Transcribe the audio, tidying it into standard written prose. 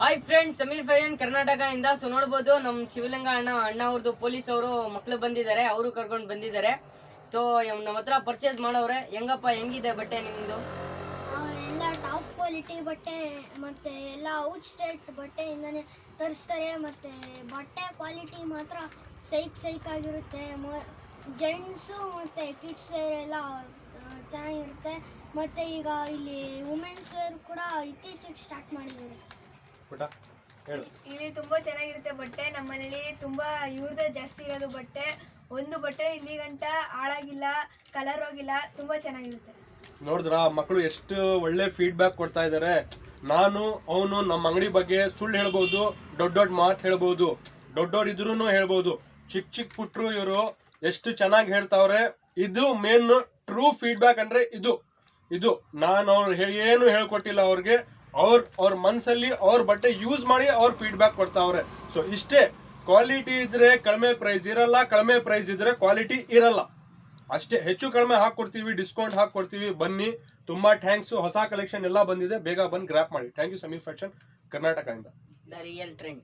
Hi friends, Sameer fine Karnataka ಇಂದ. So ನೋಡ್ಬೋದು ನಮ್ಮ ಶಿವಲಿಂಗ ಅಣ್ಣ ಅವ್ರದ್ದು ಪೊಲೀಸ್ ಅವರು ಮಕ್ಳು ಬಂದಿದ್ದಾರೆ, ಅವರು ಕರ್ಕೊಂಡು ಬಂದಿದ್ದಾರೆ. ಸೊ ನಮ್ಮ ಹತ್ರ ಪರ್ಚೇಸ್ ಮಾಡೋರೆ. ಹೆಂಗಿದೆ ಬಟ್ಟೆ ನಿಮ್ದು? ಎಲ್ಲ ಟಾಪ್ ಕ್ವಾಲಿಟಿ ಬಟ್ಟೆ ಮತ್ತೆ ಎಲ್ಲ ಔಟ್ ಸ್ಟೇಟ್ ಬಟ್ಟೆಯಿಂದನೇ ತರಿಸ್ತಾರೆ. ಮತ್ತೆ ಬಟ್ಟೆ ಕ್ವಾಲಿಟಿ ಮಾತ್ರ ಸೈಕ್ ಆಗಿರುತ್ತೆ. ಜೆಂಟ್ಸು ಮತ್ತು ಕಿಡ್ಸ್ ವೇರ್ ಎಲ್ಲ ಚೆನ್ನಾಗಿರುತ್ತೆ. ಮತ್ತು ಈಗ ಇಲ್ಲಿ ವುಮೆನ್ಸ್ ವೇರ್ ಕೂಡ ಇತ್ತೀಚೆಗೆ ಸ್ಟಾರ್ಟ್ ಮಾಡಿದ್ದಾರೆ. ಇಲ್ಲಿ ತುಂಬಾ ಚೆನ್ನಾಗಿರುತ್ತೆ ಬಟ್ಟೆ. ನಮ್ಮ ಮನೇಲಿ ತುಂಬಾ ಇವ್ರದೇ ಜಾಸ್ತಿ ಇರೋದು ಬಟ್ಟೆ. ಒಂದು ಬಟ್ಟೆ ಇಲ್ಲಿ ಗಂಟ ಹಾಳಾಗಿಲ್ಲ, ಕಲರ್ ಹೋಗಿಲ್ಲ, ತುಂಬಾ ಚೆನ್ನಾಗಿರುತ್ತೆ. ನೋಡಿದ್ರ ಮಕ್ಕಳು ಎಷ್ಟು ಒಳ್ಳೆ ಫೀಡ್ಬ್ಯಾಕ್ ಕೊಡ್ತಾ ಇದ್ದಾರೆ. ನಾನು ಅವನು ನಮ್ಮ ಅಂಗಡಿ ಬಗ್ಗೆ ಸುಳ್ಳು ಹೇಳ್ಬೋದು, ದೊಡ್ಡ ಮಾತು ಹೇಳ್ಬೋದು, ದೊಡ್ಡವ್ರು ಇದ್ರೂ ಹೇಳ್ಬೋದು. ಚಿಕ್ಕ ಪುಟ್ರು ಇವರು ಎಷ್ಟು ಚೆನ್ನಾಗಿ ಹೇಳ್ತಾವ್ರೆ. ಇದು ಮೇನ್ ಟ್ರೂ ಫೀಡ್ಬ್ಯಾಕ್ ಅಂದ್ರೆ ಇದು ನಾನು ಏನು ಹೇಳ್ಕೊಟ್ಟಿಲ್ಲ ಅವ್ರಿಗೆ. ಅವ್ರ ಮನ್ಸಲ್ಲಿ ಅವ್ರ ಬಟ್ಟೆ ಯೂಸ್ ಮಾಡಿ ಅವ್ರ ಫೀಡ್ಬ್ಯಾಕ್ ಕೊಡ್ತಾವ್ರೆ. ಸೊ ಇಷ್ಟೇ, ಕ್ವಾಲಿಟಿ ಇದ್ರೆ ಕಡಿಮೆ ಪ್ರೈಸ್ ಇರಲ್ಲ, ಕಡಿಮೆ ಪ್ರೈಸ್ ಇದ್ರೆ ಕ್ವಾಲಿಟಿ ಇರಲ್ಲ. ಅಷ್ಟೇ, ಹೆಚ್ಚು ಕಡಿಮೆ ಹಾಕೊಡ್ತೀವಿ, ಡಿಸ್ಕೌಂಟ್ ಹಾಕೊಡ್ತೀವಿ. ಬನ್ನಿ, ತುಂಬಾ ಥ್ಯಾಂಕ್ಸ್. ಹೊಸ ಕಲೆಕ್ಷನ್ ಎಲ್ಲ ಬಂದಿದೆ, ಬೇಗ ಬಂದು ಗ್ರ್ಯಾಪ್ ಮಾಡಿ. Thank you Sameer fashion Karnataka ಇಂದ. The real trend.